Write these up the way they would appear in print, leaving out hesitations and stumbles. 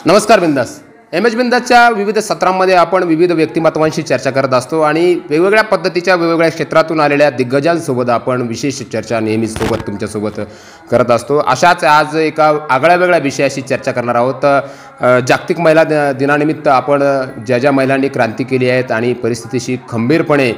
नमस्कार बिंदास. एच बिंदासच्या विविध सत्रांमध्ये आपण विविध व्यक्तिमत्वांशी चर्चा करत असतो आणि वेगवेगळ्या पद्धतीच्या वेगवेगळ्या क्षेत्रातून आलेल्या दिग्गजांसोबत आपण विशेष चर्चा नेहमीच तुमच्यासोबत करत असतो. अशाच आज एका आगळ्या वेगळ्या विषयाशी चर्चा करणार आहोत. जागतिक महिला दिनानिमित्त आपण ज्या महिलांनी क्रांती केली आहेत आणि परिस्थितीशी खंबीरपणे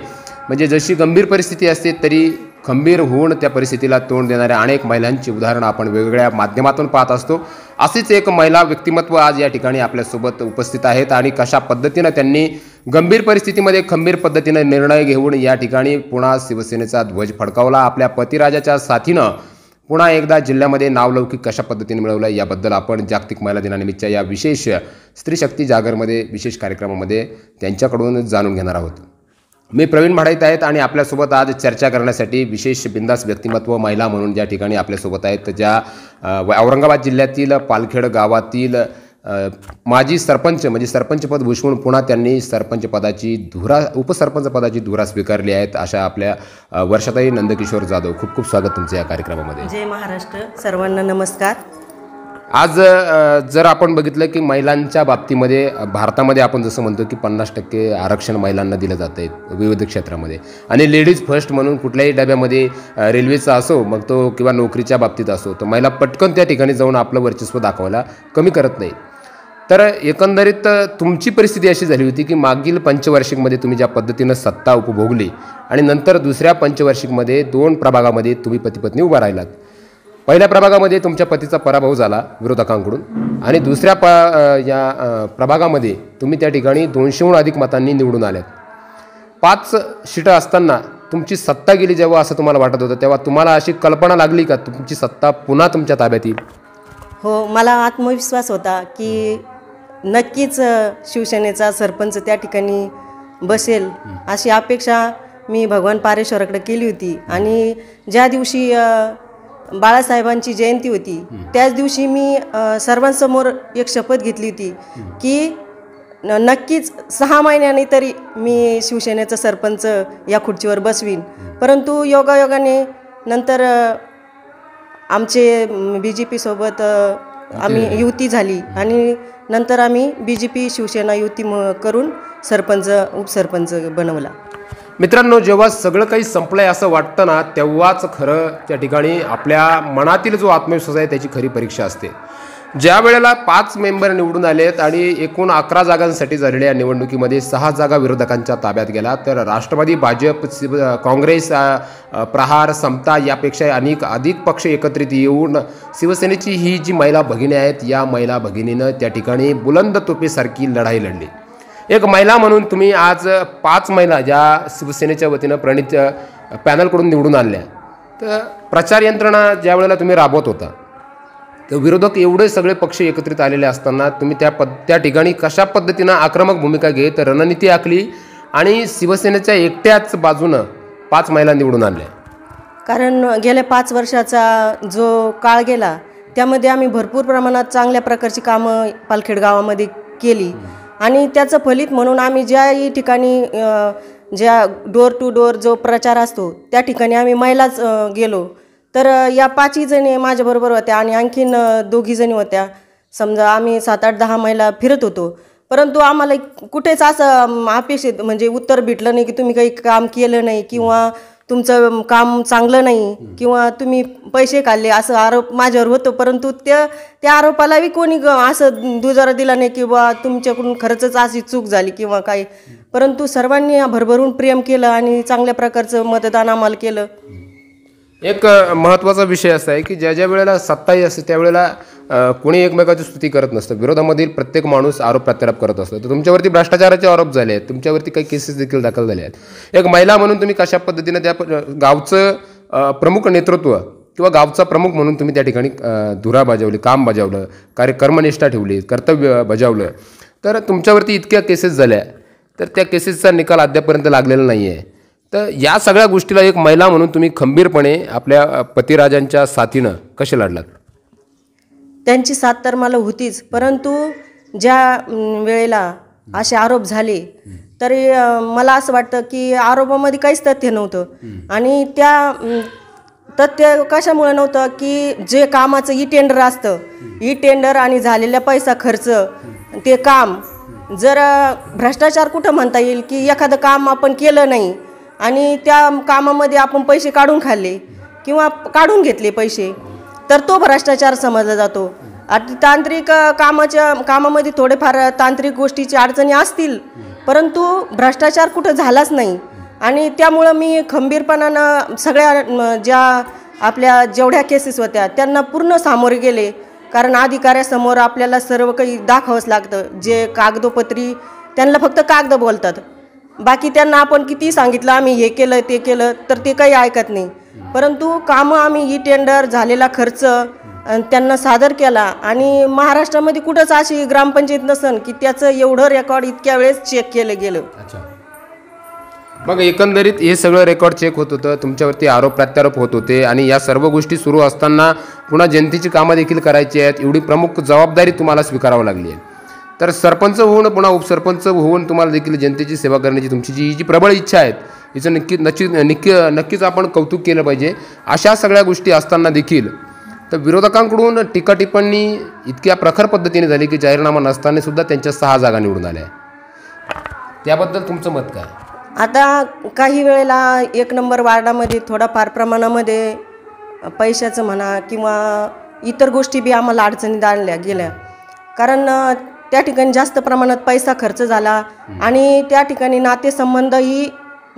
म्हणजे जशी गंभीर परिस्थिती असते तरी खंबीर होऊन त्या परिस्थितीला तोंड देणाऱ्या अनेक महिलांची उदाहरणं आपण वेगवेगळ्या माध्यमातून पाहत असतो. अशीच एक महिला व्यक्तिमत्व आज या ठिकाणी आपल्यासोबत उपस्थित आहेत आणि कशा पद्धतीनं त्यांनी गंभीर परिस्थितीमध्ये खंबीर पद्धतीनं निर्णय घेऊन या ठिकाणी पुन्हा शिवसेनेचा ध्वज फडकावला. आपल्या पतिराजाच्या साथीनं पुन्हा एकदा जिल्ह्यामध्ये नावलौकिक कशा पद्धतीने मिळवलं याबद्दल आपण जागतिक महिला दिनानिमित्तच्या या विशेष स्त्री शक्ती जागरमध्ये विशेष कार्यक्रमामध्ये त्यांच्याकडून जाणून घेणार आहोत. मी प्रवीण म्हाडाईत आहेत आणि आपल्यासोबत आज चर्चा करण्यासाठी विशेष बिंदास व्यक्तिमत्व महिला म्हणून ज्या ठिकाणी आपल्यासोबत आहेत ज्या औरंगाबाद जिल्ह्यातील पालखेड गावातील माजी सरपंच म्हणजे सरपंचपद भूषवून पुन्हा त्यांनी सरपंच पदाची उपसरपंच पदाची धुरा स्वीकारली आहेत अशा आपल्या वर्षाताई नंदकिशोर जाधव. खूप खूप स्वागत तुमचं या कार्यक्रमामध्ये. जय महाराष्ट्र. सर्वांना नमस्कार. आज जर आपण बघितलं की महिलांच्या बाबतीमध्ये भारतामध्ये आपण जसं म्हणतो की 50% आरक्षण महिलांना दिलं जातं आहे विविध क्षेत्रामध्ये आणि लेडीज फर्स्ट म्हणून कुठल्याही डब्यामध्ये रेल्वेचा असो मग तो किंवा नोकरीच्या बाबतीत असो तर महिला पटकन त्या ठिकाणी जाऊन आपलं वर्चस्व दाखवायला कमी करत नाही. तर एकंदरीत तुमची परिस्थिती अशी झाली होती की मागील पंचवार्षिकमध्ये तुम्ही ज्या पद्धतीनं सत्ता उपभोगली आणि नंतर दुसऱ्या पंचवार्षिकमध्ये 2 प्रभागामध्ये तुम्ही पतिपत्नी उभा राहिलात. पहिल्या प्रभागामध्ये तुमच्या पतीचा पराभव झाला विरोधकांकडून आणि दुसऱ्या प्रभागामध्ये तुम्ही त्या ठिकाणी 200हून अधिक मतांनी निवडून आल्यात. 5 सीटं असताना तुमची सत्ता गेली जेव्हा असं तुम्हाला वाटत होतं तेव्हा तुम्हाला अशी कल्पना लागली का तुमची सत्ता पुन्हा तुमच्या ताब्यात येईल? हो, मला आत्मविश्वास होता की नक्कीच शिवसेनेचा सरपंच त्या ठिकाणी बसेल अशी अपेक्षा मी भगवान पारेश्वराकडे केली होती. आणि ज्या दिवशी बाळासाहेबांची जयंती होती त्याच दिवशी मी सर्वांसमोर एक शपथ घेतली होती की नक्कीच 6 महिन्यांनी तरी मी शिवसेनेचा सरपंच या खुर्चीवर बसवीन. परंतु योगायोगाने नंतर आमचे BJP सोबत आम्ही युती झाली आणि नंतर आम्ही BJP शिवसेना युती करून सरपंच उपसरपंच बनवला. मित्रांनो, जेव्हा सगळं काही संपलंय असं वाटतं ना तेव्हाच खरं त्या ठिकाणी आपल्या मनातील जो आत्मविश्वास आहे त्याची खरी परीक्षा असते. ज्या वेळेला 5 मेंबर निवडून आलेत आणि एकूण 11 जागांसाठी झालेल्या निवडणुकीमध्ये 6 जागा विरोधकांच्या ताब्यात गेला तर राष्ट्रवादी, भाजप, काँग्रेस, प्रहार, समता यापेक्षा अधिक पक्ष एकत्रित येऊन शिवसेनेची ही जी महिला भगिनी आहेत या महिला भगिनीनं त्या ठिकाणी बुलंद तोफेसारखी लढाई लढली. एक महिला म्हणून तुम्ही आज 5 महिला ज्या शिवसेनेच्या वतीनं प्रणित पॅनलकडून निवडून आणल्या तर प्रचार यंत्रणा ज्या वेळेला तुम्ही राबवत होता तर विरोधक एवढे सगळे पक्ष एकत्रित आलेले असताना तुम्ही त्या ठिकाणी कशा पद्धतीनं आक्रमक भूमिका घेत रणनीती आखली आणि शिवसेनेच्या एकट्याच बाजूनं 5 महिला निवडून आणल्या? कारण गेल्या 5 वर्षाचा जो काळ गेला त्यामध्ये आम्ही भरपूर प्रमाणात चांगल्या प्रकारची कामं पालखेड गावामध्ये केली आणि त्याचं फलित म्हणून आम्ही ज्याही ठिकाणी ज्या डोर टू डोर जो प्रचार असतो त्या ठिकाणी आम्ही महिलाच गेलो. तर या 5ही जणी माझ्याबरोबर होत्या आणि आणखीन 2 जणी होत्या. समजा आम्ही 7, 8, 10 महिला फिरत होतो. परंतु आम्हाला कुठेच असं अपेक्षित म्हणजे उत्तर भेटलं नाही की तुम्ही काही काम केलं नाही किंवा तुमचं काम चांगलं नाही किंवा तुम्ही पैसे खाल्ले असं आरोप माझ्यावर होतो. परंतु त्या आरोपालाही कोणी असं दुजारा दिला नाही किंवा तुमच्याकडून खरंच अशी चूक झाली किंवा काय. परंतु सर्वांनी भरभरून प्रेम केलं आणि चांगल्या प्रकारचं मतदान आम्हाला केलं. एक महत्त्वाचा विषय असा आहे की ज्या वेळेला सत्ताही असते त्यावेळेला कोणी एकमेकाची स्तुती करत नसतं. विरोधामधील प्रत्येक माणूस आरोप प्रत्यारोप करत असतो. तर तुमच्यावरती भ्रष्टाचाराचे आरोप झाले आहेत, तुमच्यावरती काही केसेस देखील दाखल झाले आहेत. एक महिला म्हणून तुम्ही कशा पद्धतीनं त्या गावचं प्रमुख नेतृत्व किंवा गावचा प्रमुख म्हणून तुम्ही त्या ठिकाणी धुरा बजावली, काम बजावलं, कर्मनिष्ठा ठेवली, कर्तव्य बजावलं. तर तुमच्यावरती इतक्या केसेस झाल्या तर त्या केसेसचा निकाल अद्यापर्यंत लागलेला नाही आहे. तर या सगळ्या गोष्टीला एक महिला म्हणून तुम्ही खंबीरपणे आपल्या पतिराजांच्या साथीनं कसे लढलात? त्यांची साथ तर मला होतीच, परंतु ज्या वेळेला असे आरोप झाले तरी मला असं वाटतं की आरोपामध्ये काहीच तथ्य नव्हतं आणि तर ते कशामुळे नव्हतं की जे कामाचं ई टेंडर असतं, ई टेंडर आणि झालेला पैसा खर्च ते काम जर भ्रष्टाचार कुठं म्हणता येईल की एखादं काम आपण केलं नाही आणि त्या कामामध्ये आपण पैसे काढून खाल्ले किंवा काढून घेतले पैसे, तर तो भ्रष्टाचार समजला जातो. आणि तांत्रिक कामामध्ये थोडेफार तांत्रिक गोष्टीची अडचणी असतील, परंतु भ्रष्टाचार कुठं झालाच नाही. आणि त्यामुळं मी खंबीरपणानं सगळ्या ज्या आपल्या जेवढ्या केसेस होत्या त्यांना पूर्ण सामोरे गेले. कारण अधिकाऱ्यासमोर आपल्याला सर्व काही दाखवावंच लागतं. जे कागदोपत्री त्यांना फक्त कागद बोलतात, बाकी त्यांना आपण किती सांगितलं आम्ही हे केलं ते केलं तर ते काही ऐकत नाही. परंतु कामं आम्ही ई टेंडर झालेला खर्च त्यांना सादर केला. आणि महाराष्ट्रामध्ये कुठंच अशी ग्रामपंचायत नसन की त्याचं एवढं रेकॉर्ड इतक्या वेळेस चेक केलं गेलं. मग एकंदरीत हे सगळं रेकॉर्ड चेक होत होतं, तुमच्यावरती आरोप प्रत्यारोप होत होते आणि या सर्व गोष्टी सुरू असताना पुन्हा जनतेची कामं देखील करायची आहेत, एवढी प्रमुख जबाबदारी तुम्हाला स्वीकारावी लागली आहे. तर सरपंच होऊन पुन्हा उपसरपंच होऊन तुम्हाला देखील जनतेची सेवा करण्याची तुमची जी प्रबळ इच्छा आहे हिचं नक्कीच आपण कौतुक केलं पाहिजे. अशा सगळ्या गोष्टी असताना देखील तर विरोधकांकडून टीका टिप्पणी इतक्या प्रखर पद्धतीने झाली की जाहीरनामा नसताना सुद्धा त्यांच्या 6 जागा निवडून आल्या. त्याबद्दल तुमचं मत काय? आता काही वेळेला 1 नंबर वार्डामध्ये थोडाफार प्रमाणामध्ये पैशाचं म्हणा किंवा इतर गोष्टी बी आम्हाला अडचणीत आणल्या गेल्या. कारण त्या ठिकाणी जास्त प्रमाणात पैसा खर्च झाला आणि त्या ठिकाणी नातेसंबंधही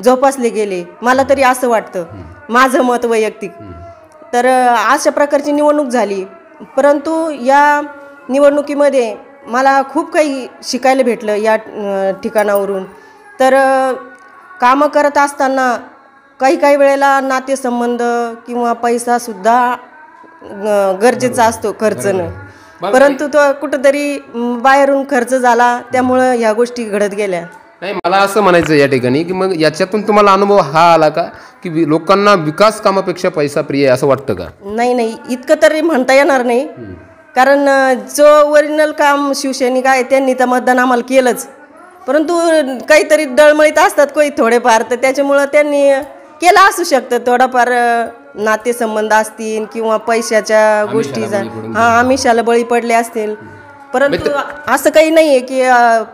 जोपासले गेले, मला तरी असं वाटतं, माझं मत वैयक्तिक. तर अशा प्रकारची निवडणूक झाली. परंतु या निवडणुकीमध्ये मला खूप काही शिकायला भेटलं या ठिकाणावरून. तर कामं करत असताना काही वेळेला नातेसंबंध किंवा पैसासुद्धा गरजेचा असतो खर्चणं, परंतु तो कुठंतरी बाहेरून खर्च झाला, त्यामुळं ह्या गोष्टी घडत गेल्या. नाही, मला असं म्हणायचं या ठिकाणी की मग याच्यातून तुम्हाला अनुभव हा आला का की लोकांना विकास कामापेक्षा पैसा प्रिय आहे असं वाटतं का? नाही, इतकं तरी म्हणता येणार नाही. कारण जो ओरिजिनल काम शिवसैनिक आहे त्यांनी तर मतदान आम्हाला केलंच, परंतु काहीतरी डळमळीत असतात काही थोडेफार, तर त्याच्यामुळं त्यांनी केलं असू शकतं. थोडाफार नातेसंबंध असतील किंवा पैशाच्या गोष्टीचा आमिषाला बळी पडले असतील. परंतु असं काही नाही आहे की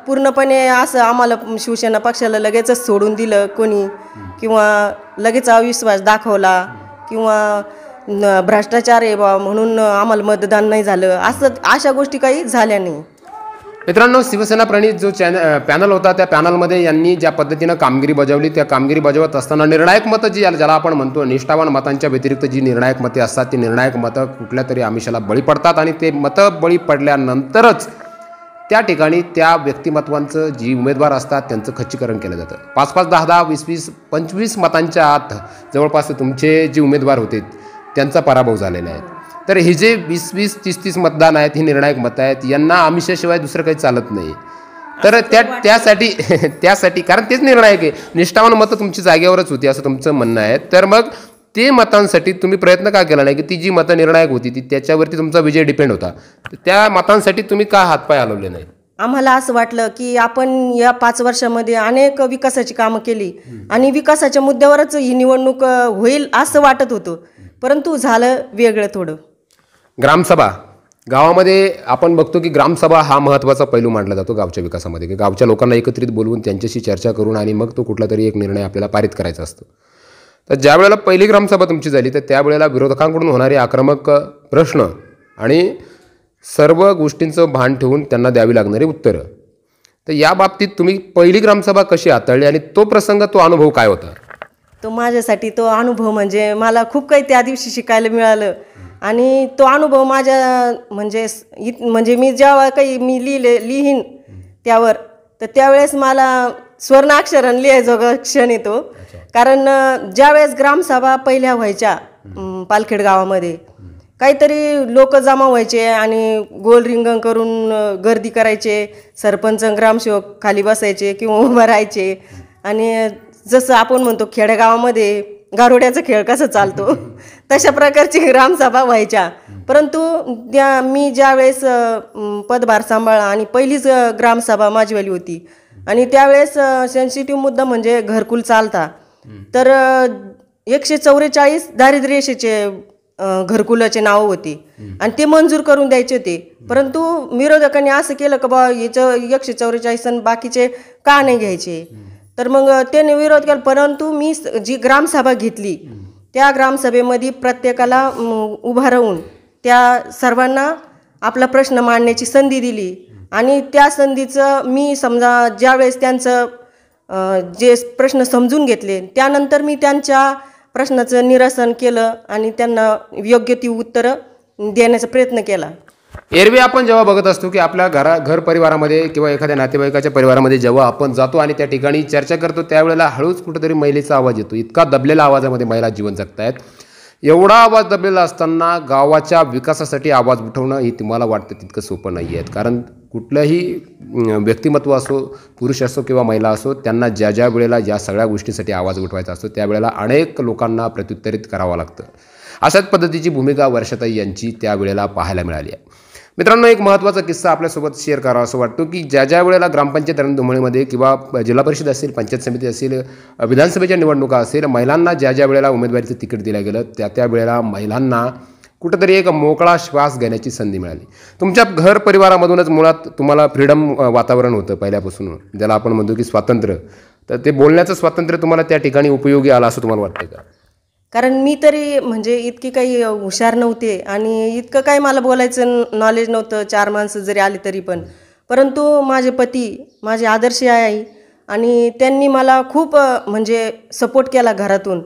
पूर्णपणे असं आम्हाला शिवसेना पक्षाला लगेचच सोडून दिलं कोणी किंवा लगेच अविश्वास दाखवला किंवा भ्रष्टाचार आहे बा म्हणून आम्हाला मतदान नाही झालं, अशा गोष्टी काही झाल्या नाही. मित्रांनो, शिवसेना प्रणित जो पॅनल होता त्या पॅनलमध्ये यांनी ज्या पद्धतीनं कामगिरी बजावली, त्या कामगिरी बजावत असताना निर्णायक मतं जी ज्याला आपण म्हणतो निष्ठावान मतांच्या व्यतिरिक्त जी निर्णायक मते असतात ती निर्णायक मतं कुठल्या तरी आमिषाला बळी पडतात आणि ते मतं बळी पडल्यानंतरच त्या ठिकाणी त्या व्यक्तिमत्वांचं जी उमेदवार असतात त्यांचं खच्चीकरण केलं जातं. 5-5, 10-10, 20-20, 25 मतांच्या आत जवळपास तुमचे जे उमेदवार होते त्यांचा पराभव झालेला आहे. तर हे जे 20-20, 30-30 मतदान आहेत ही निर्णायक मतं आहेत, यांना आमिषाशिवाय दुसरं काही चालत नाही. तर त्यासाठी कारण तेच निर्णायक आहे, निष्ठावान मतं तुमची जागेवरच होती असं तुमचं म्हणणं आहे. तर मग ते मतांसाठी तुम्ही प्रयत्न का केला नाही की ती जी मतं निर्णायक होती ती त्याच्यावरती तुमचा विजय डिपेंड होता, त्या मतांसाठी तुम्ही का हातपाय हलवले नाही? आम्हाला असं वाटलं की आपण या 5 वर्षामध्ये अनेक विकासाची कामं केली आणि विकासाच्या मुद्द्यावरच ही निवडणूक होईल असं वाटत होतं, परंतु झालं वेगळं थोडं. ग्रामसभा गावामध्ये आपण बघतो की ग्रामसभा हा महत्त्वाचा पैलू मानला जातो गावच्या विकासामध्ये, की गावच्या लोकांना एकत्रित बोलवून त्यांच्याशी चर्चा करून आणि मग तो कुठला तरी एक निर्णय आपल्याला पारित करायचा असतो. तर ज्या वेळेला पहिली ग्रामसभा तुमची झाली तर त्यावेळेला विरोधकांकडून होणारे आक्रमक प्रश्न आणि सर्व गोष्टींचं भान ठेवून त्यांना द्यावी लागणारी उत्तरं, तर या बाबतीत तुम्ही पहिली ग्रामसभा कशी हाताळली आणि तो प्रसंग, तो अनुभव काय होता? तो माझ्यासाठी तो अनुभव म्हणजे मला खूप काही त्या दिवशी शिकायला मिळालं. आणि तो अनुभव माझ्या म्हणजे मी जेव्हा काही लिहीन त्यावर, तर त्यावेळेस मला स्वर्णाक्षराने लिहायचा क्षण येतो. कारण ज्यावेळेस ग्रामसभा पहिल्या व्हायच्या पालखेड गावामध्ये, काहीतरी लोक जमा व्हायचे आणि गोल रिंगण करून गर्दी करायचे, सरपंच ग्रामसेवक खाली बसायचे किंवा उभं राहायचे. आणि जसं आपण म्हणतो खेडेगावामध्ये गारोड्याचा खेळ कसा चालतो तशा प्रकारची ग्रामसभा व्हायच्या. परंतु मी ज्यावेळेस पदभार सांभाळला आणि पहिलीच ग्रामसभा माझीवाली होती आणि त्यावेळेस सेन्सिटिव्ह मुद्दा म्हणजे घरकुल चालता. तर 144 दारिद्र्य रेषेचे घरकुलाचे नावं होती आणि ते मंजूर करून द्यायचे होते, परंतु विरोधकांनी असं केलं की बा याचं 144 आणि बाकीचे का नाही घ्यायचे. तर मग त्याने विरोध केला. परंतु मी जी ग्रामसभा घेतली त्या ग्रामसभेमध्ये प्रत्येकाला उभा राहून त्या सर्वांना आपला प्रश्न मांडण्याची संधी दिली आणि त्या संधीचं मी समजा ज्यावेळेस त्यांचं जे प्रश्न समजून घेतले त्यानंतर मी त्यांच्या प्रश्नाचं निरसन केलं आणि त्यांना योग्य ती उत्तरं देण्याचा प्रयत्न केला. एरवी आपण जेव्हा बघत असतो की आपल्या घर परिवारामध्ये किंवा एखाद्या नातेवाईकाच्या परिवारामध्ये जेव्हा आपण जातो आणि त्या ठिकाणी चर्चा करतो त्यावेळेला हळूच कुठेतरी महिलेचा आवाज येतो. इतका दबलेला आवाजामध्ये महिला जीवन जगतायत. एवढा आवाज दबलेला असताना गावाच्या विकासासाठी आवाज उठवणं हे तुम्हाला वाटतं तितकं सोपं नाही आहे. कारण कुठलंही व्यक्तिमत्व असो, पुरुष असो किंवा महिला असो, त्यांना ज्या ज्या वेळेला ज्या सगळ्या गोष्टींसाठी आवाज उठवायचा असतो त्यावेळेला अनेक लोकांना प्रत्युत्तरित करावं लागतं. अशाच पद्धतीची भूमिका वर्षाताई यांची त्यावेळेला पाहायला मिळाली आहे. मित्रांनो, एक महत्त्वाचा किस्सा आपल्यासोबत शेअर करावा असं वाटतो की ज्या ज्या वेळेला ग्रामपंचायत रणधुमाळीमध्ये किंवा जिल्हा परिषद असेल, पंचायत समिती असेल, विधानसभेच्या निवडणुका असेल, महिलांना ज्या ज्या वेळेला उमेदवारीचं तिकीट दिलं गेलं त्या वेळेला महिलांना कुठंतरी एक मोकळा श्वास घेण्याची संधी मिळाली. तुमच्या घर परिवारामधूनच मुळात तुम्हाला फ्रीडम वातावरण होतं पहिल्यापासून, ज्याला आपण म्हणतो की स्वातंत्र्य. तर ते बोलण्याचं स्वातंत्र्य तुम्हाला त्या ठिकाणी उपयोगी आलं असं तुम्हाला वाटतं का? कारण मी तरी म्हणजे इतकी काही हुशार नव्हते आणि इतकं काही मला बोलायचं नॉलेज नव्हतं 4 माणसं जरी आली तरी पण. परंतु माझे पती माझे आदर्श आहे आणि त्यांनी मला खूप म्हणजे सपोर्ट केला घरातून.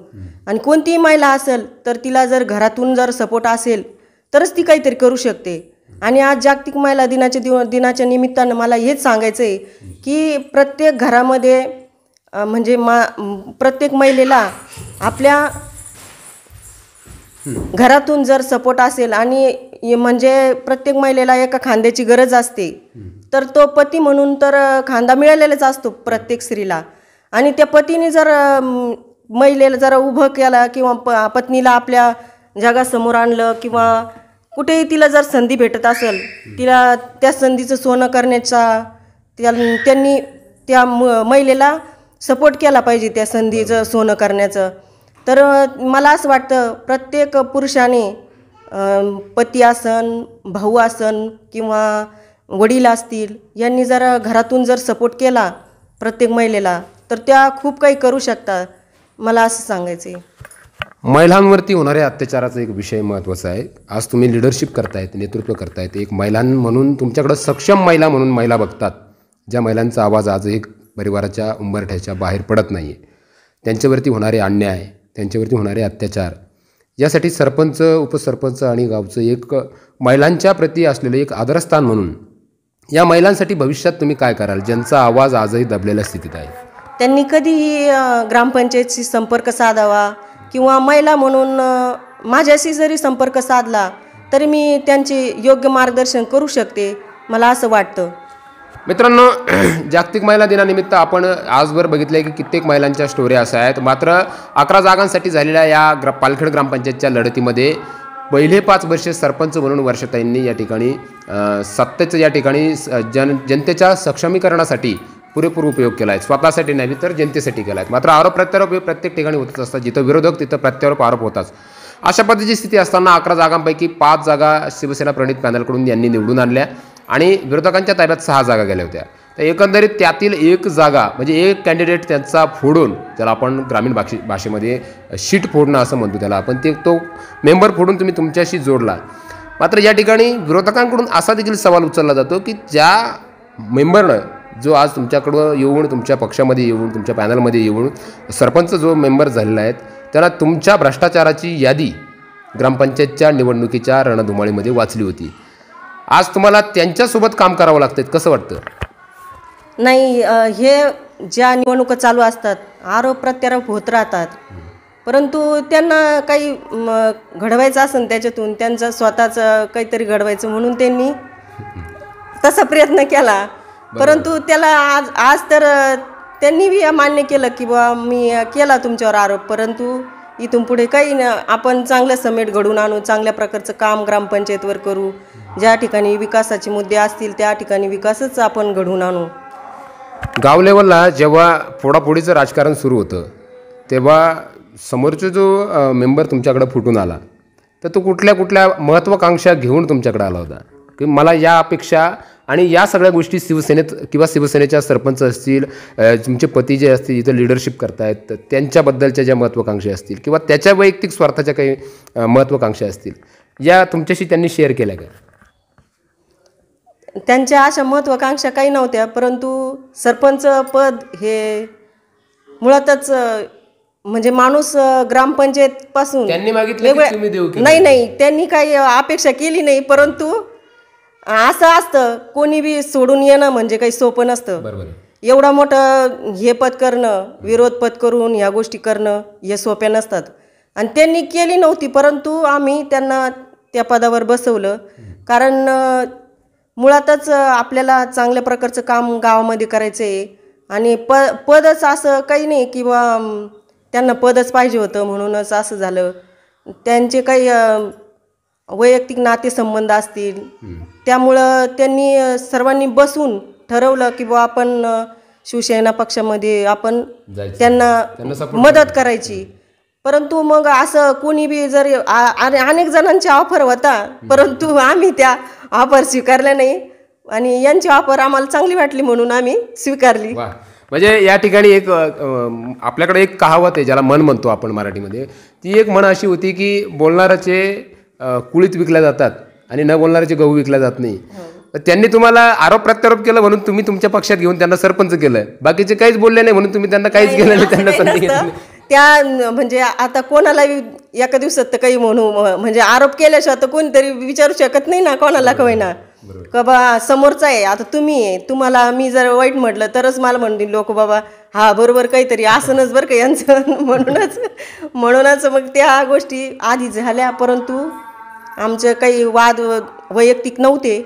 आणि कोणतीही महिला असेल तर तिला जर घरातून जर सपोर्ट असेल तरच ती काहीतरी करू शकते. आणि आज जागतिक महिला दिनाच्या निमित्तानं मला हेच सांगायचं आहे की प्रत्येक घरामध्ये म्हणजे प्रत्येक महिलेला आपल्या घरातून जर सपोर्ट असेल आणि म्हणजे प्रत्येक महिलेला एका खांद्याची गरज असते तर तो पती म्हणून तर खांदा मिळालेलाच असतो प्रत्येक स्त्रीला. आणि त्या पतीने जर महिलेला जरा उभं केला किंवा पत्नीला आपल्या जगासमोर आणलं किंवा कुठेही तिला जर संधी भेटत असेल तिला त्या संधीचं सोनं करण्याचा त्यांनी त्या महिलेला सपोर्ट केला पाहिजे त्या संधीचं सोनं करण्याचं. तर मला असं वाटतं प्रत्येक पुरुषाने पती असन, भाऊ असन किंवा वडील असतील यांनी जर घरातून जर सपोर्ट केला प्रत्येक महिलेला तर त्या खूप काही करू शकतात. मला असं सांगायचं आहे. महिलांवरती होणाऱ्या अत्याचाराचा एक विषय महत्त्वाचा आहे. आज तुम्ही लिडरशिप करतायत, नेतृत्व करतायत. एक महिला म्हणून तुमच्याकडं सक्षम महिला म्हणून महिला बघतात, ज्या महिलांचा आवाज आजही परिवाराच्या उंबरठ्याच्या बाहेर पडत नाही आहे. त्यांच्यावरती होणारे अन्याय, त्यांच्यावरती होणारे अत्याचार यासाठी सरपंच, उपसरपंच आणि गावचं एक महिलांच्या प्रती असलेलं एक आदरस्थान म्हणून या महिलांसाठी भविष्यात तुम्ही काय कराल, ज्यांचा आवाज आजही दबलेल्या स्थितीत आहे? त्यांनी कधीही ग्रामपंचायतशी संपर्क साधावा किंवा महिला म्हणून माझ्याशी जरी संपर्क साधला तरी मी त्यांचे योग्य मार्गदर्शन करू शकते, मला असं वाटतं. मित्रांनो, जागतिक महिला दिनानिमित्त आपण आजवर बघितलं की कित्येक महिलांच्या स्टोऱ्या अशा आहेत. मात्र 11 जागांसाठी झालेल्या या पालखेड ग्रामपंचायतच्या लढतीमध्ये पहिले 5 वर्षे सरपंच म्हणून वर्षाताईंनी या ठिकाणी सत्तेचं या ठिकाणी जनतेच्या सक्षमीकरणासाठी पुरेपूर उपयोग केला आहे. स्वतःसाठी नाही तर जनतेसाठी केला आहे. मात्र आरोप प्रत्यारोप हे प्रत्येक ठिकाणी होतच असतात. जिथं विरोधक तिथं प्रत्यारोप आरोप होताच. अशा पद्धतीची स्थिती असताना 11 जागांपैकी 5 जागा शिवसेना प्रणित पॅनलकडून यांनी निवडून आणल्या आणि विरोधकांच्या ताब्यात 6 जागा गेल्या होत्या. तर एकंदरीत त्यातील एक जागा म्हणजे एक कॅन्डिडेट त्यांचा फोडून, ज्याला आपण ग्रामीण भाषेमध्ये शीट फोडणं असं म्हणतो त्याला आपण, तो मेंबर फोडून तुम्ही तुमच्याशी जोडला. मात्र या ठिकाणी विरोधकांकडून असा देखील सवाल उचलला जातो की ज्या मेंबरनं जो आज तुमच्याकडं येऊन, तुमच्या पक्षामध्ये येऊन, तुमच्या पॅनलमध्ये येऊन सरपंच जो मेंबर झालेला आहेत त्याला तुमच्या भ्रष्टाचाराची यादी ग्रामपंचायतच्या निवडणुकीच्या रणधुमाळीमध्ये वाचली होती. आज तुम्हाला त्यांच्यासोबत काम करावं लागतं, कसं वाटतं? नाही, हे ज्या निवडणुका चालू असतात आरोप प्रत्यारोप होत राहतात, परंतु त्यांना काही घडवायचं असेल त्याच्यातून त्यांचं स्वतःचं काहीतरी घडवायचं म्हणून त्यांनी तसा प्रयत्न केला. परंतु त्याला आज तर त्यांनी बी मान्य केलं की बा मी केला तुमच्यावर आरोप, परंतु इथून पुढे काही ना, आपण चांगलं समेट घडवून आणू, चांगल्या प्रकारचं काम ग्रामपंचायतवर करू. ज्या ठिकाणी विकासाचे मुद्दे असतील त्या ठिकाणी विकासच आपण घडवून आणू. गाव लेवलला जेव्हा फोडाफोडीचं राजकारण सुरू होतं तेव्हा समोरचा जो मेंबर तुमच्याकडे फुटून आला तर तो कुठल्या कुठल्या महत्त्वाकांक्षा घेऊन तुमच्याकडे आला होता की मला या अपेक्षा आणि या सगळ्या गोष्टी शिवसेनेत किंवा शिवसेनेच्या सरपंच असतील, तुमचे पती जे असतील इथं लिडरशिप करतायत तर त्यांच्याबद्दलच्या ज्या महत्त्वाकांक्षा असतील किंवा त्याच्या वैयक्तिक स्वार्थाच्या काही महत्त्वाकांक्षा असतील या तुमच्याशी त्यांनी शेअर केल्या का? त्यांच्या अशा महत्त्वाकांक्षा काही नव्हत्या, परंतु सरपंच पद हे मुळातच म्हणजे माणूस ग्रामपंचायतपासून त्यांनी मागितलं की तुम्ही देऊ की नाही त्यांनी काही अपेक्षा केली नाही, परंतु असं असतं कोणी बी सोडून येणं म्हणजे काही सोपं नसतं. बरोबर. एवढं मोठं हे पद करणं, विरोध पद करून ह्या गोष्टी करणं हे सोप्या नसतात आणि त्यांनी केली नव्हती, परंतु आम्ही त्यांना त्या पदावर बसवलं. कारण मुळातच आपल्याला चांगल्या प्रकारचं काम गावामध्ये करायचं आहे आणि पदच असं काही नाही की बा त्यांना पदच पाहिजे होतं म्हणूनच असं झालं. त्यांचे काही वैयक्तिक नातेसंबंध असतील त्यामुळं त्यांनी सर्वांनी बसून ठरवलं की बा आपण शिवसेना पक्षामध्ये आपण त्यांना मदत करायची. परंतु मग असं कोणी बी जर अनेक जणांची ऑफर होता, परंतु आम्ही त्या ऑफर स्वीकारल्या नाही आणि यांची ऑफर आम्हाला चांगली वाटली म्हणून आम्ही स्वीकारली. म्हणजे या ठिकाणी एक आपल्याकडे एक कहावत आहे ज्याला मन म्हणतो आपण मराठीमध्ये. ती एक म्हण अशी होती की बोलणाऱ्याचे कुळीत विकल्या जातात आणि न बोलणाऱ्याचे गहू विकल्या जात नाही. त्यांनी तुम्हाला आरोप प्रत्यारोप केलं म्हणून तुम्ही तुमच्या पक्षात घेऊन त्यांना सरपंच केलं, बाकीचे काहीच बोलले नाही म्हणून तुम्ही त्यांना काहीच केलं नाही, त्यांना संधी घेतली. त्या म्हणजे आता कोणाला एका दिवसात तर काही म्हणू म्हणजे आरोप केल्याशिवाय तर कोणीतरी विचारू शकत नाही ना कोणाला का होईना का बा समोरचा आहे. आता तुम्ही आहे, तुम्हाला मी जर वाईट म्हटलं तरच मला म्हणतील लोक बाबा हा बरोबर काहीतरी असनच बरं का यांचं म्हणूनच मग त्या गोष्टी आधी झाल्या, परंतु आमचे काही वाद वैयक्तिक नव्हते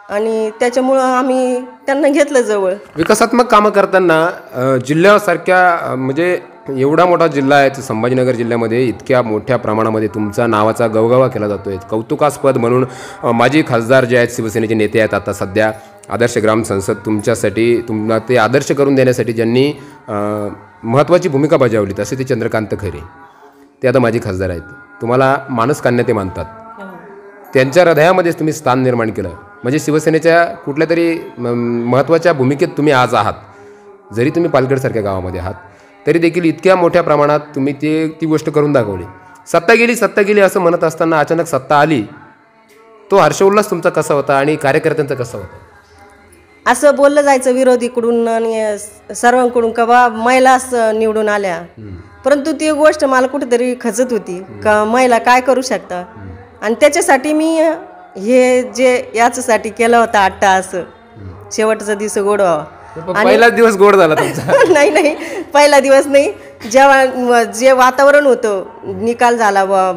आणि त्याच्यामुळं आम्ही त्यांना घेतलं जवळ. विकासात्मक कामं करताना जिल्ह्यासारख्या म्हणजे एवढा मोठा जिल्हा आहे संभाजीनगर जिल्ह्यामध्ये इतक्या मोठ्या प्रमाणामध्ये तुमचा नावाचा गवगवा केला जातो आहे. कौतुकास्पद म्हणून माजी खासदार जे आहेत शिवसेनेचे नेते आहेत आता सध्या आदर्श ग्राम संसद तुमच्यासाठी तुम्हाला ते आदर्श करून देण्यासाठी ज्यांनी महत्त्वाची भूमिका बजावली तसे ते चंद्रकांत खैरे ते आता माजी खासदार आहेत. तुम्हाला मानसकन्या ते मानतात, त्यांच्या हृदयामध्येच तुम्ही स्थान निर्माण केलं. म्हणजे शिवसेनेच्या कुठल्या तरी महत्त्वाच्या भूमिकेत तुम्ही आज आहात. जरी तुम्ही पालखेडसारख्या गावामध्ये आहात तरी देखील इतक्या मोठ्या प्रमाणात तुम्ही ती गोष्ट करून दाखवली. सत्ता गेली असं म्हणत असताना अचानक सत्ता आली, तो हर्षोल्लास तुमचा कसा होता आणि कार्यकर्त्यांचा कसा होता? असं बोललं जायचं विरोधीकडून आणि सर्वांकडून का बा महिलाच निवडून आल्या, परंतु ती गोष्ट मला कुठेतरी खचत होती का महिला काय करू शकता. आणि त्याच्यासाठी मी हे जे याच्यासाठी केलं होतं 8 तास शेवटचा दिवस गोड व्हावा. पहिलाच दिवस गोड झाला तुमचा? नाही पहिला दिवस नाही, जेव्हा जे वातावरण होतं निकाल झाला बा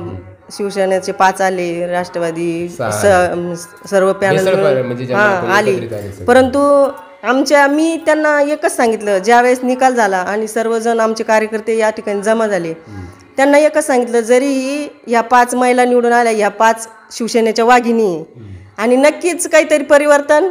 शिवसेनेचे 5 आले, राष्ट्रवादी सर्व पॅनल आली, परंतु मी त्यांना एकच सांगितलं ज्यावेळेस निकाल झाला आणि सर्वजण आमचे कार्यकर्ते या ठिकाणी जमा झाले त्यांना एकच सांगितलं जरी या 5 महिला निवडून आल्या, या 5 शिवसेनेच्या वाघिणी आणि नक्कीच काहीतरी परिवर्तन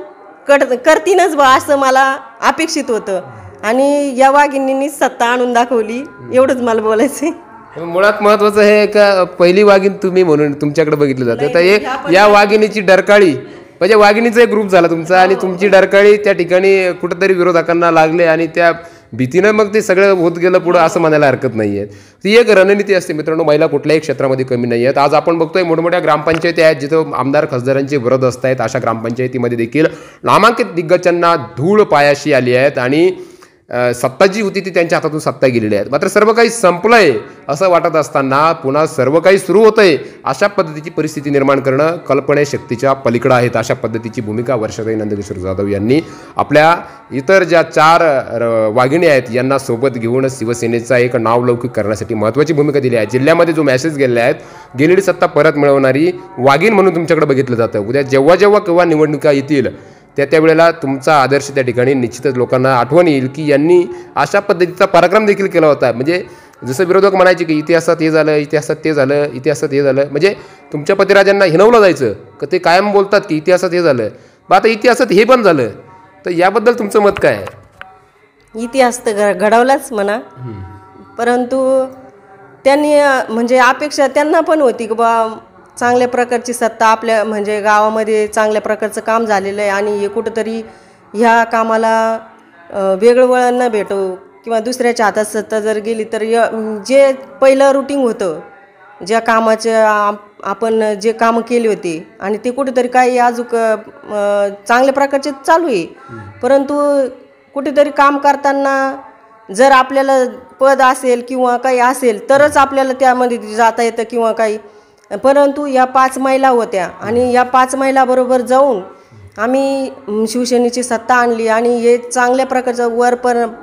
करतीनच बा असं मला अपेक्षित होतं आणि या वाघिणींनी सत्ता आणून दाखवली, एवढंच मला बोलायचंय. मुळात महत्वाचं आहे का पहिली वाघीण तुम्ही म्हणून तुमच्याकडे बघितलं जातं. तर या वाघिणीची डरकाळी म्हणजे वाघिणीचा एक ग्रुप झाला तुमचा आणि तुमची डरकाळी त्या ठिकाणी कुठंतरी विरोधकांना लागले आणि त्या भीतीनं मग ते सगळं होत गेलं पुढं असं म्हणायला हरकत नाही आहे. ती एक रणनीती असते मित्रांनो, महिला कुठल्याही क्षेत्रामध्ये कमी नाही आहेत. आज आपण बघतोय मोठमोठ्या ग्रामपंचायती आहेत जिथं आमदार खासदारांचे विरोध असत आहेत, अशा ग्रामपंचायतीमध्ये देखील नामांकित दिग्गजांना धूळ पायाशी आली आहेत आणि सत्ता जी होती ती त्यांच्या हातातून सत्ता गेलेली आहे. मात्र सर्व काही संपलंय असं वाटत असताना पुन्हा सर्व काही सुरू होतंय अशा पद्धतीची परिस्थिती निर्माण करणं कल्पनाशक्तीच्या पलीकडे आहेत. अशा पद्धतीची भूमिका वर्षाताई नंदकिशोर जाधव यांनी आपल्या इतर ज्या 4 वाघिणी आहेत यांना सोबत घेऊन शिवसेनेचा एक नावलौकिक करण्यासाठी महत्त्वाची भूमिका दिली आहे. जिल्ह्यामध्ये जो मेसेज गेले आहेत, गेलेली सत्ता परत मिळवणारी वाघीण म्हणून तुमच्याकडे बघितलं जातं. उद्या जेव्हा निवडणुका येतील त्यावेळेला तुमचा आदर्श त्या ठिकाणी निश्चितच लोकांना आठवण येईल की यांनी अशा पद्धतीचा पराक्रम देखील केला होता. म्हणजे जसं विरोधक म्हणायचे की इतिहासात हे झालं, इतिहासात ते झालं, इतिहासात हे झालं, म्हणजे तुमच्या पतिराजांना हिणवलं जायचं का ते कायम बोलतात की इतिहासात हे झालं, मग आता इतिहासात हे पण झालं. तर याबद्दल तुमचं मत काय आहे? इतिहास तर घडवलाच म्हणा, परंतु त्यांनी म्हणजे अपेक्षा त्यांना पण होती की बा चांगल्या प्रकारची सत्ता आपल्या म्हणजे गावामध्ये चांगल्या प्रकारचं काम झालेलं आहे आणि हे कुठंतरी ह्या कामाला वेगळं वळण न भेटो किंवा दुसऱ्याच्या हातात सत्ता जर गेली तर जे पहिलं रुटीन होतं ज्या कामाचं आपण जे कामं केली होती आणि ते कुठेतरी काही अजून चांगल्या प्रकारचे चालू आहे, परंतु कुठेतरी काम करताना जर आपल्याला पद असेल किंवा काही असेल तरच आपल्याला त्यामध्ये जाता येतं किंवा काही, परंतु या 5 महिला होत्या आणि या 5 महिलाबरोबर जाऊन आम्ही शिवसेनेची सत्ता आणली आणि हे चांगल्या प्रकारचं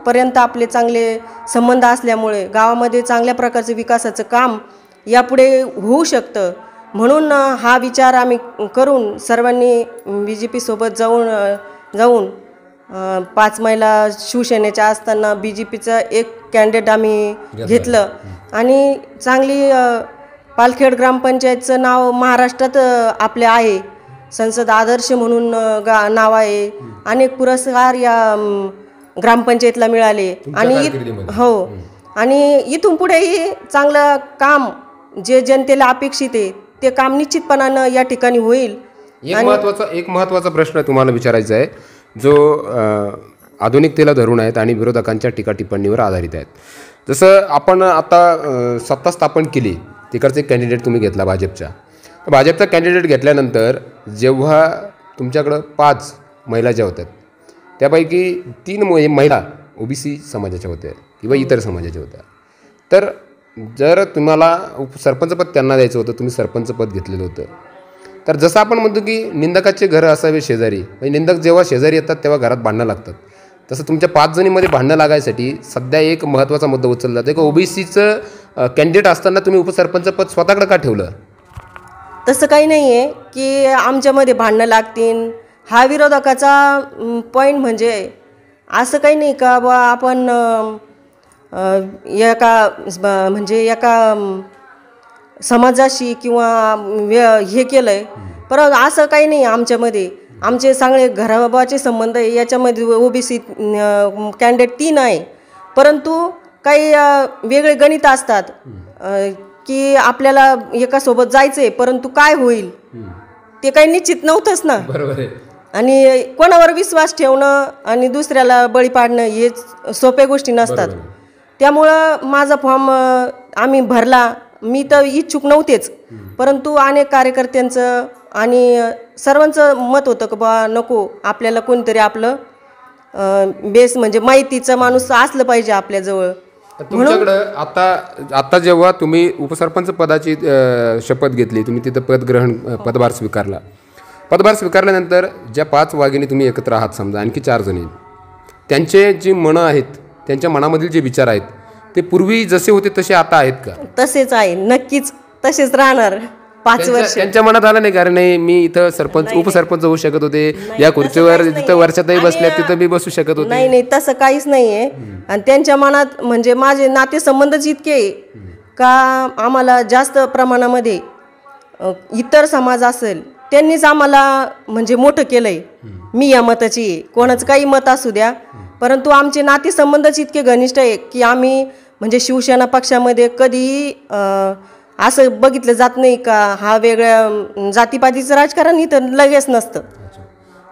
पर्यंत आपले चांगले संबंध असल्यामुळे गावामध्ये चांगल्या प्रकारचं विकासाचं काम यापुढे होऊ शकतं, म्हणून हा विचार आम्ही करून सर्वांनी BJP सोबत जाऊन 5 महिला शिवसेनेच्या असताना BJPचं एक कॅन्डिडेट आम्ही घेतलं आणि चांगली पालखेड ग्रामपंचायतचं नाव महाराष्ट्रात आपले आहे, संसद आदर्श म्हणून नाव आहे, अनेक पुरस्कार या ग्रामपंचायतला मिळाले आणि हो आणि इथून पुढेही चांगलं काम जे जनतेला अपेक्षित आहे ते काम निश्चितपणानं या ठिकाणी होईल. एक महत्त्वाचा प्रश्न तुम्हाला विचारायचा आहे जो आधुनिकतेला धरून आहेत आणि विरोधकांच्या टीका टिप्पणीवर आधारित आहेत. जसं आपण आता सत्ता स्थापन केली, तिकडचे कॅन्डिडेट तुम्ही घेतला भाजपचा कॅन्डिडेट घेतल्यानंतर जेव्हा तुमच्याकडं 5 महिला ज्या होत्या त्यापैकी 3 महिला OBC समाजाच्या होत्या किंवा इतर समाजाच्या होत्या, तर जर तुम्हाला सरपंचपद त्यांना द्यायचं होतं, तुम्ही सरपंचपद घेतलेलं होतं, तर जसं आपण म्हणतो की निंदकाचे घरं असावे शेजारी, म्हणजे निंदक जेव्हा शेजारी येतात तेव्हा घरात भांडणं लागतात, तसं तुमच्या 5 जणींमध्ये भांडणं लागायसाठी सध्या एक महत्त्वाचा मुद्दा उचलला जातो की OBCचं कॅन्डिडेट असताना तुम्ही उपसरपंचपद स्वतःकडे का ठेवलं? तसं काही नाही आहे की आमच्यामध्ये भांडणं लागतील. हा विरोधकाचा पॉईंट म्हणजे असं काही नाही का बा आपण एका समाजाशी किंवा हे केलं आहे, परंतु असं काही नाही आमच्यामध्ये. आमचे सगळे घराबाचे संबंध आहे, याच्यामध्ये OBC कॅन्डिडेट 3 आहे, परंतु काही वेगळे गणित असतात की आपल्याला एकासोबत जायचं आहे, परंतु काय होईल ते काही निश्चित नव्हतंच ना. बरोबर आहे. आणि कोणावर विश्वास ठेवणं आणि दुसऱ्याला बळी पाडणं हे सोप्या गोष्टी नसतात. त्यामुळं माझा फॉर्म आम्ही भरला. मी तर इच्छुक नव्हतेच, परंतु अनेक कार्यकर्त्यांचं आणि सर्वांचं मत होतं की बा नको, आपल्याला कोणतरी आपलं बेस म्हणजे माहितीचं माणूस असलं पाहिजे आपल्याजवळ. तुमच्याकडं आता जेव्हा तुम्ही उपसरपंच पदाची शपथ घेतली, तुम्ही तिथं पदभार स्वीकारल्यानंतर ज्या 5 वाघिणी तुम्ही एकत्र आहात, समजा आणखी 4 जणी, त्यांचे जी मनं आहेत, त्यांच्या मनामधील जे विचार आहेत ते पूर्वी जसे होते तसे आता आहेत का? तसेच आहे, नक्कीच तसेच राहणार 5 वर्ष. त्यांच्या मनात आलं नाही कारण नाही मी इथं उपसरपंच होऊ शकत होते, या खुर्चीवर जिथं वर्षातही बसल्या तिथं मी बसू शकत होते? नाही, तसं काहीच नाही आहे. आणि त्यांच्या मनात म्हणजे माझे नातेसंबंधच इतके का आम्हाला जास्त प्रमाणामध्ये इतर समाज असेल त्यांनीच आम्हाला म्हणजे मोठं केलं आहे. मी या मताची आहे, कोणाचं काही मत असू द्या, परंतु आमचे नातेसंबंधच इतके घनिष्ठ आहे की आम्ही म्हणजे शिवसेना पक्षामध्ये कधीही असं बघितलं जात नाही का हा वेगळ्या जातीपातीचं राजकारण इथं लगेच नसतं.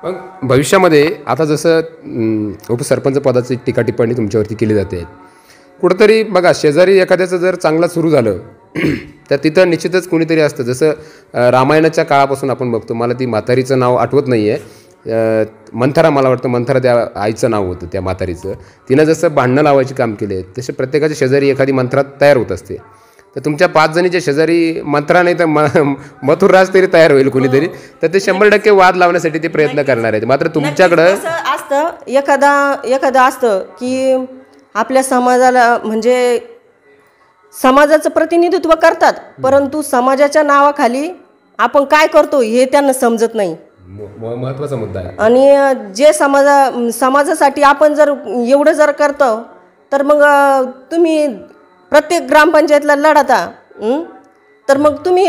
मग भविष्यामध्ये आता जसं उपसरपंच पदाची टीका टिप्पणी तुमच्यावरती केली जाते, कुठंतरी बघा शेजारी एखाद्याचं जर चांगलं सुरू झालं तर तिथं निश्चितच कोणीतरी असतं. जसं रामायणाच्या काळापासून आपण बघतो, मला ती म्हातारीचं नाव आठवत नाही आहे, मंथरा, मला वाटतं मंथरा त्या आईचं नाव होतं त्या म्हातारीचं. तिनं जसं भांडणं लावायचे काम केले तसे प्रत्येकाच्या शेजारी एखादी मंथरा तयार होत असते. तर तुमच्या 5 जणीच्या शेजारी मंथरा नाही तर मथुरराज तरी तयार होईल कोणीतरी, तर ते 100% वाद लावण्यासाठी ते प्रयत्न करणार आहेत. मात्र तुमच्याकडं असतं एखादं असतं की आपल्या समाजाला म्हणजे समाजाचं प्रतिनिधित्व करतात, परंतु समाजाच्या नावाखाली आपण काय करतो हे त्यांना समजत नाही. महत्त्वाचा मुद्दा आहे. आणि जे समाजासाठी आपण जर एवढं जर करतो तर मग तुम्ही प्रत्येक ग्रामपंचायतला लढता, तर मग तुम्ही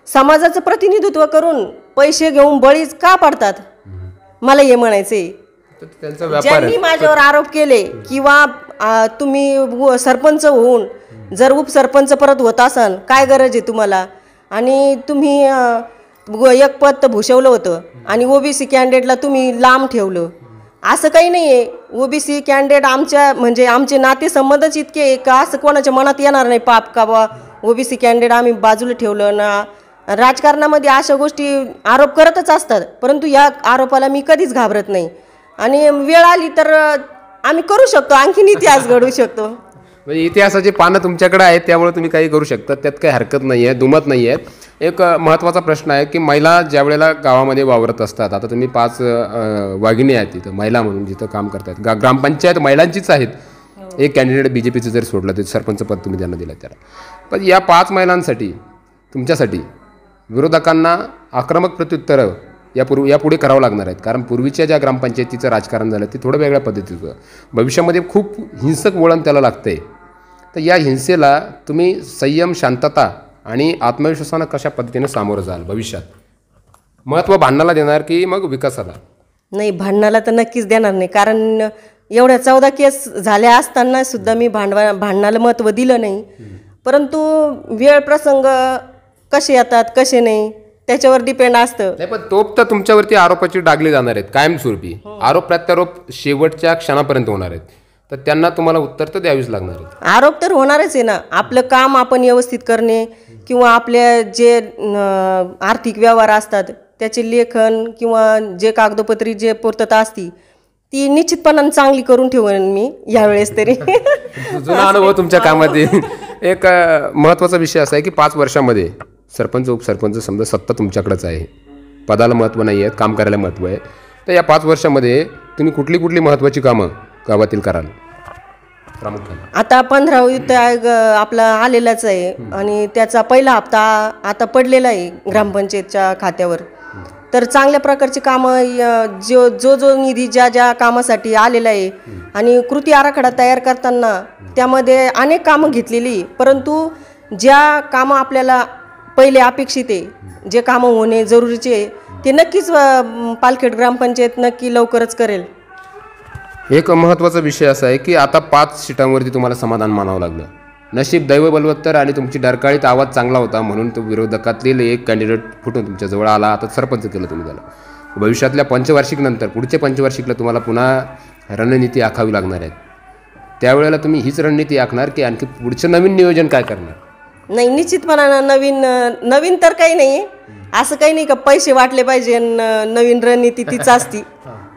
समाजाचं प्रतिनिधित्व करून पैसे घेऊन बळीच का पडतात? मला हे म्हणायचे. ज्यांनी माझ्यावर आरोप केले किंवा तुम्ही सरपंच होऊन जर उपसरपंच परत होत असाल काय गरज आहे तुम्हाला? आणि तुम्ही एक पद तर भूषवलं होतं आणि ओबीसी कॅन्डिडेटला तुम्ही लांब ठेवलं. असं काही नाही आहे. ओबीसी कॅन्डिडेट म्हणजे आमचे नातेसंबंधच इतके आहे का असं कोणाच्या मनात येणार नाही पाप का बा ओबीसी कॅन्डिडेट आम्ही बाजूला ठेवलं ना. राजकारणामध्ये अशा गोष्टी आरोप करतच असतात, परंतु या आरोपाला मी कधीच घाबरत नाही. आणि वेळ आली तर आम्ही करू शकतो, आणखीन इतिहास घडवू शकतो. म्हणजे इतिहासाची पानं तुमच्याकडे आहेत, त्यामुळे तुम्ही काही करू शकता, त्यात काही हरकत नाही आहे, दुमत नाही आहे. एक महत्त्वाचा प्रश्न आहे की महिला ज्या वेळेला गावामध्ये वावरत असतात, आता तुम्ही 5 वाघिणी आहेत तिथं महिला म्हणून जिथं काम करतात, ग्रामपंचायत महिलांचीच आहेत. एक कॅन्डिडेट BJPचं जर सोडलं ते सरपंच पद तुम्ही त्यांना दिलं त्याला. पण या 5 महिलांसाठी तुमच्यासाठी विरोधकांना आक्रमक प्रत्युत्तरं यापुढे करावं लागणार आहेत. कारण पूर्वीच्या ज्या ग्रामपंचायतीचं राजकारण झालं ते थोडं वेगळ्या पद्धतीचं, भविष्यामध्ये खूप हिंसक वळण त्याला लागतं आहे. तर या हिंसेला तुम्ही संयम, शांतता आणि आत्मविश्वासानं कशा पद्धतीनं सामोरं जाल भविष्यात? महत्त्व भांडणाला देणार की मग विकासाला? नाही, भांडणाला तर नक्कीच देणार नाही. कारण एवढ्या 14 केस झाल्या असताना सुद्धा मी भांडणाला महत्त्व दिलं नाही. परंतु वेळ प्रसंग कसे येतात कसे नाही त्याच्यावर डिपेंड असतं. नाही, पण तोप तर तुमच्यावरती आरोपाची डागली जाणार आहेत कायमस्वरूपी. आरोप प्रत्यारोप शेवटच्या क्षणापर्यंत होणार आहेत, तर त्यांना तुम्हाला उत्तर तर द्यावीच लागणार आहे. आरोप तर होणारच आहे ना. आपलं काम आपण व्यवस्थित करणे किंवा आपल्या जे आर्थिक व्यवहार असतात त्याचे लेखन किंवा जे कागदोपत्री जे पूर्तता असती ती निश्चितपणाने चांगली करून ठेवेन मी यावेळेस तरी. जुना अनुभव तुमच्या कामातील. एक महत्त्वाचा विषय असा आहे की 5 वर्षामध्ये सरपंच उपसरपंच समजा सत्ता तुमच्याकडेच आहे, पदाला महत्त्व नाही आहे, काम करायला महत्त्व आहे. तर या 5 वर्षामध्ये तुम्ही कुठली कुठली महत्त्वाची कामं गावातील कराल प्रामुख्याने? आता 15 वित्त आयोग आपला आलेलाच आहे आणि त्याचा पहिला हप्ता आता पडलेला आहे ग्रामपंचायतच्या खात्यावर. तर चांगल्या प्रकारची कामं जो निधी ज्या कामासाठी आलेला आहे आणि कृती आराखडा तयार करताना त्यामध्ये अनेक कामं घेतलेली, परंतु ज्या कामं आपल्याला पहिले अपेक्षित आहे, जे कामं होणे जरुरीचे आहे ते नक्कीच पालखेड ग्रामपंचायत नक्की लवकरच करेल. एक महत्त्वाचा विषय असा आहे की आता 5 सीटांवरती तुम्हाला समाधान मानावं लागलं. नशीब, दैव बलवत्तर आणि तुमची डरकाळीत आवाज चांगला होता म्हणून तो विरोधकातील एक कॅन्डिडेट फुटून तुमच्याजवळ आला. आता सरपंच केलं तुम्ही त्याला. भविष्यातल्या पंचवार्षिकनंतर पुढच्या पंचवार्षिकला तुम्हाला पुन्हा रणनीती आखावी लागणार आहेत. त्यावेळेला तुम्ही हीच रणनीती आखणार की आणखी पुढचं नवीन नियोजन काय करणार? नाही, निश्चितपणानं नवीन तर काही नाही. असं काही नाही का पैसे वाटले पाहिजे नवीन रणनीती तीच असती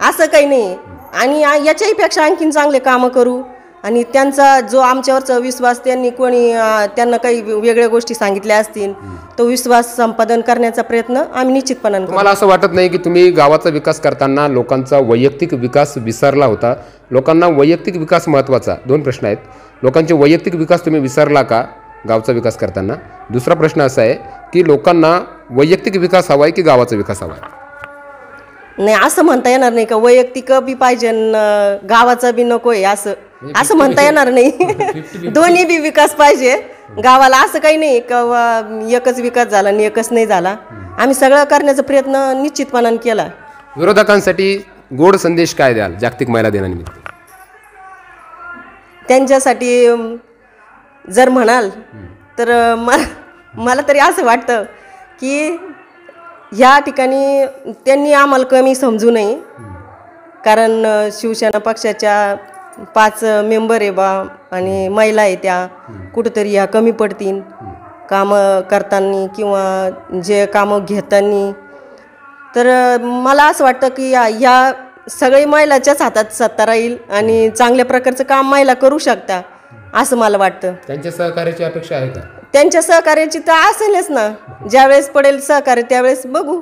असं काही नाही. आणि याच्याही पेक्षा आणखीन चांगले कामं करू. आणि त्यांचा जो आमच्यावरचा विश्वास त्यांना काही वेगळ्या गोष्टी सांगितल्या असतील तो विश्वास संपादन करण्याचा प्रयत्न आम्ही निश्चितपणाने करू. मला असं वाटत नाही की तुम्ही गावाचा विकास करताना लोकांचा वैयक्तिक विकास विसरला होता? लोकांना वैयक्तिक विकास महत्त्वाचा. 2 प्रश्न आहेत. लोकांचे वैयक्तिक विकास तुम्ही विसरला का गावचा विकास करताना? दुसरा प्रश्न असा आहे की लोकांना वैयक्तिक विकास हवा आहे की गावाचा विकास हवा आहे? नाही, असं म्हणता येणार नाही का वैयक्तिक बी पाहिजे गावाचा बी नको आहे असं म्हणता येणार नाही. दोन्ही बी विकास पाहिजे गावाला. असं काही नाही का एकच विकास झाला आणि एकच नाही झाला. आम्ही सगळं करण्याचा प्रयत्न निश्चितपणाने केला. विरोधकांसाठी गोड संदेश काय द्याल जागतिक महिला दिनानिमित्त? त्यांच्यासाठी जर म्हणाल तर मला तरी असं वाटतं की ह्या ठिकाणी त्यांनी आम्हाला कमी समजू नये. कारण शिवसेना पक्षाच्या 5 मेंबर आहे बा आणि महिला आहे, त्या कुठंतरी ह्या कमी पडतील कामं करताना किंवा जे कामं घेताना. तर मला असं वाटतं की ह्या सगळी महिलाच्याच हातात सत्ता राहील आणि चांगल्या प्रकारचं काम महिला करू शकता असं मला वाटतं. त्यांच्या सहकार्याची अपेक्षा आहे का? त्यांच्या सहकार्याची तर असेलच ना. ज्यावेळेस पडेल सहकार्य त्यावेळेस बघू.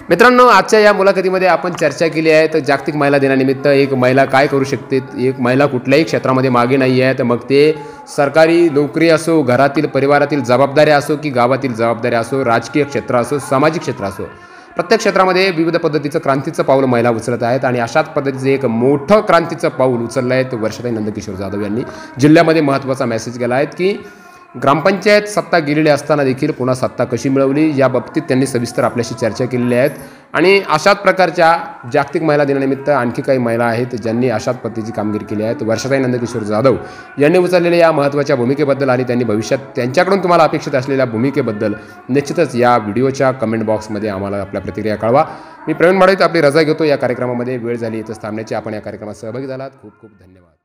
मित्रांनो, आजच्या या मुलाखतीमध्ये आपण चर्चा केली आहे तर जागतिक महिला दिनानिमित्त एक महिला काय करू शकते. एक महिला कुठल्याही क्षेत्रामध्ये मागे नाही आहे, तर मग ते सरकारी नोकरी असो, घरातील परिवारातील जबाबदाऱ्या असो की गावातील जबाबदाऱ्या असो, राजकीय क्षेत्र असो, सामाजिक क्षेत्र असो, प्रत्येक क्षेत्रामध्ये विविध पद्धतीचं क्रांतीचं पाऊल महिला उचलत आहेत. आणि अशाच पद्धतीचं एक मोठं क्रांतीचं पाऊल उचललं आहे ते वर्षाताई नंदकिशोर जाधव यांनी जिल्ह्यामध्ये महत्त्वाचा मेसेज केला आहे की ग्रामपंचायत सत्ता गेलेली असताना देखील पुन्हा सत्ता कशी मिळवली या बाबतीत त्यांनी सविस्तर आपल्याशी चर्चा केलेली आहेत. आणि अशाच प्रकारच्या जागतिक महिला दिनानिमित्त आणखी काही महिला आहेत ज्यांनी अशाच पद्धतीची कामगिरी केली आहे. वर्षाताई नंदकिशोर जाधव यांनी उचललेल्या या महत्त्वाच्या भूमिकेबद्दल आणि त्यांनी भविष्यात त्यांच्याकडून तुम्हाला अपेक्षित असलेल्या भूमिकेबद्दल निश्चितच या व्हिडिओच्या कमेंट बॉक्समध्ये आम्हाला आपल्या प्रतिक्रिया कळवा. मी प्रवीण माडवीत आपली रजा घेतो. या कार्यक्रमामध्ये वेळ झाली इथंच थांबण्याची. आपण या कार्यक्रमात सहभागी झालात. खूप खूप धन्यवाद.